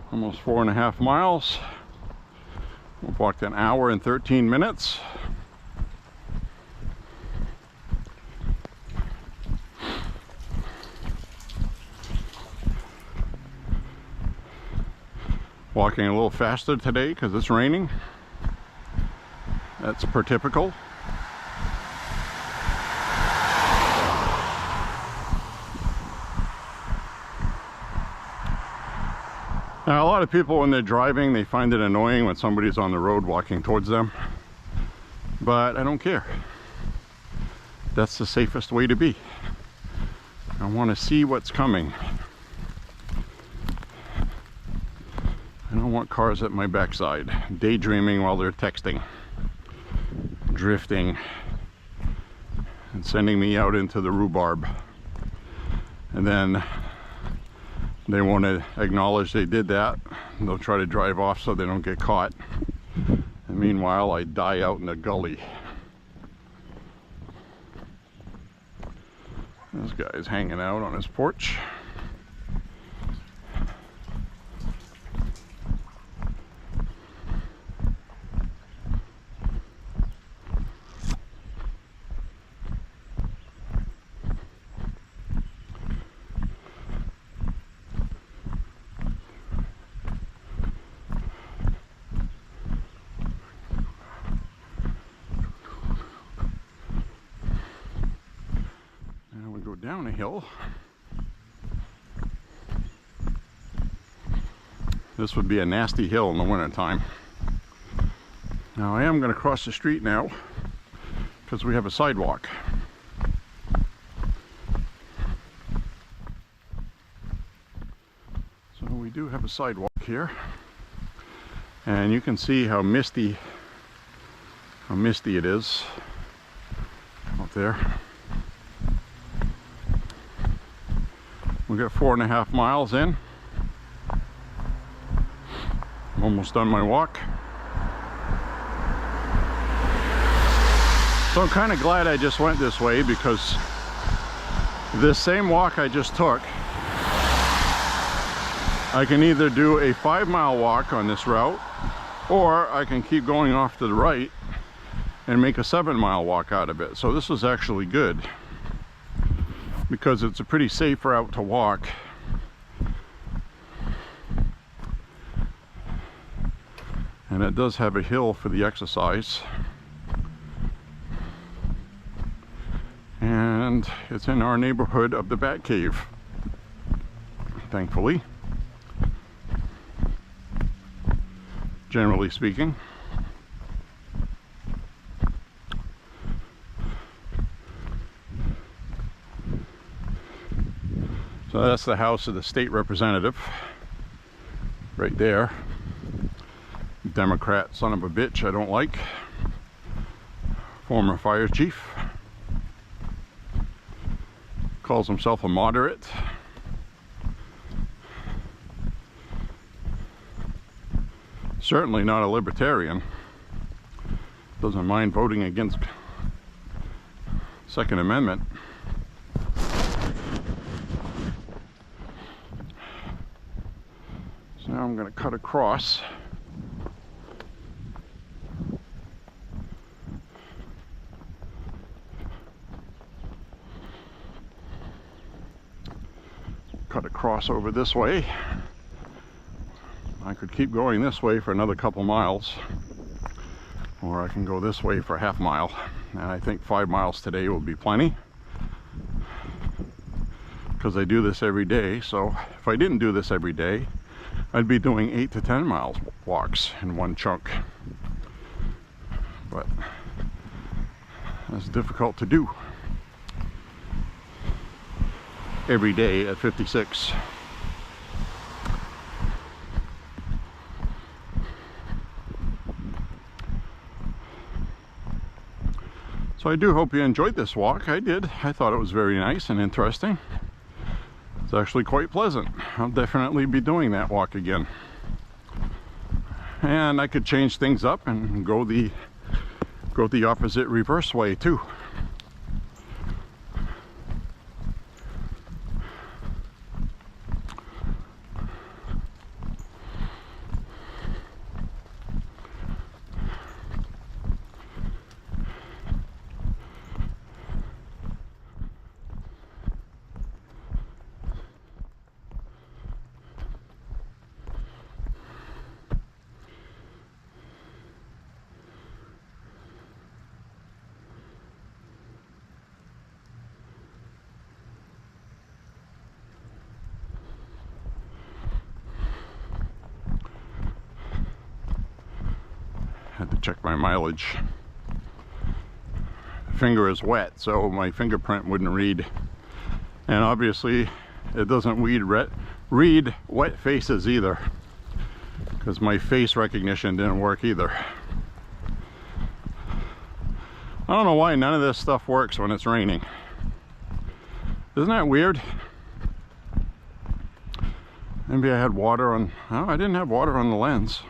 Almost 4.5 miles. We've walked an hour and 13 minutes. Walking a little faster today because it's raining. That's per typical. Now, a lot of people, when they're driving, they find it annoying when somebody's on the road walking towards them. But I don't care. That's the safest way to be. I want to see what's coming. I don't want cars at my backside, daydreaming while they're texting, drifting, and sending me out into the rhubarb. And then they won't acknowledge they did that. They'll try to drive off so they don't get caught. And meanwhile, I die out in a gully. This guy's hanging out on his porch. Down a hill. This would be a nasty hill in the wintertime. Now I am going to cross the street now because we have a sidewalk. So we do have a sidewalk here, and you can see how misty it is out there. We got 4.5 miles in. I'm almost done my walk. So I'm kind of glad I just went this way, because this same walk I just took, I can either do a 5-mile walk on this route, or I can keep going off to the right and make a 7-mile walk out of it. So this is actually good, because it's a pretty safe route to walk. And it does have a hill for the exercise. And it's in our neighborhood of the Bat Cave, thankfully, generally speaking. So that's the house of the state representative right there. Democrat son of a bitch I don't like. Former fire chief. Calls himself a moderate. certainly not a libertarian. Doesn't mind voting against Second Amendment. So now I'm going to cut across. Cut across over this way. I could keep going this way for another couple miles, or I can go this way for a half mile, and I think 5 miles today will be plenty, because I do this every day. So if I didn't do this every day, I'd be doing 8 to 10 miles walks in one chunk, but that's difficult to do every day at 56. So I do hope you enjoyed this walk. I did. I thought it was very nice and interesting. It's actually quite pleasant. I'll definitely be doing that walk again. And I could change things up and go the opposite reverse way too. Had to check my mileage. The finger is wet, so my fingerprint wouldn't read. And obviously it doesn't read wet faces either, because my face recognition didn't work either. I don't know why none of this stuff works when it's raining. Isn't that weird? Maybe I had water on... Oh, I didn't have water on the lens.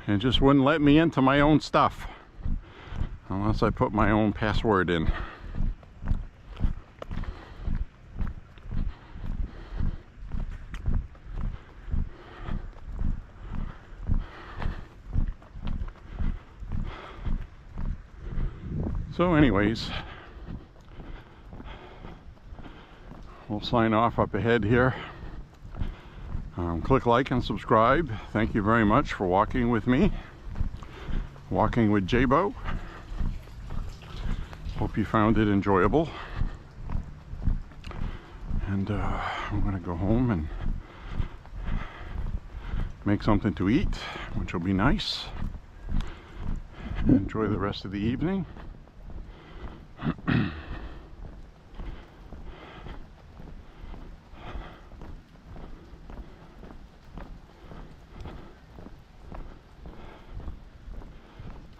It just wouldn't let me into my own stuff unless I put my own password in. So anyways, we'll sign off up ahead here. Click like and subscribe. Thank you very much for walking with me, walking with Beau. Hope you found it enjoyable. And I'm going to go home and make something to eat, which will be nice. Enjoy the rest of the evening.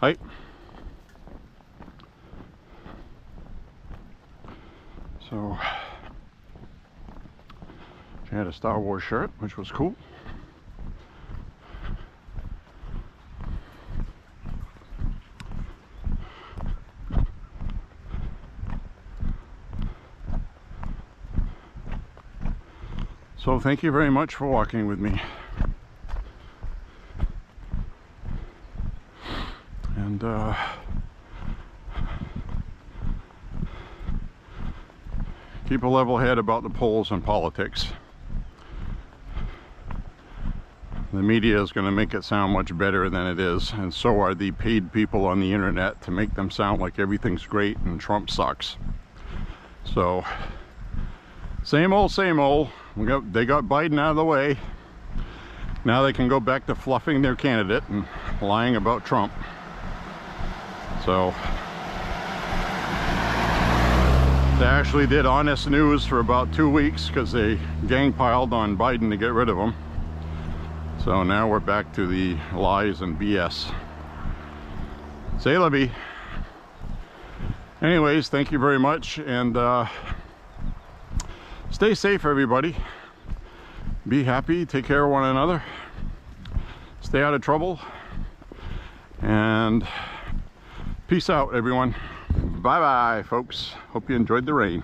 Hi. So she had a Star Wars shirt, which was cool. So thank you very much for walking with me. And keep a level head about the polls and politics. The media is going to make it sound much better than it is, and so are the paid people on the internet to make them sound like everything's great and Trump sucks. So same old, same old. They got Biden out of the way. Now they can go back to fluffing their candidate and lying about Trump. So they actually did honest news for about 2 weeks because they gang piled on Biden to get rid of him. So now we're back to the lies and BS. C'est la vie. Anyways, thank you very much, and stay safe, everybody. be happy, take care of one another, stay out of trouble, and peace out, everyone. Bye bye, folks. Hope you enjoyed the rain.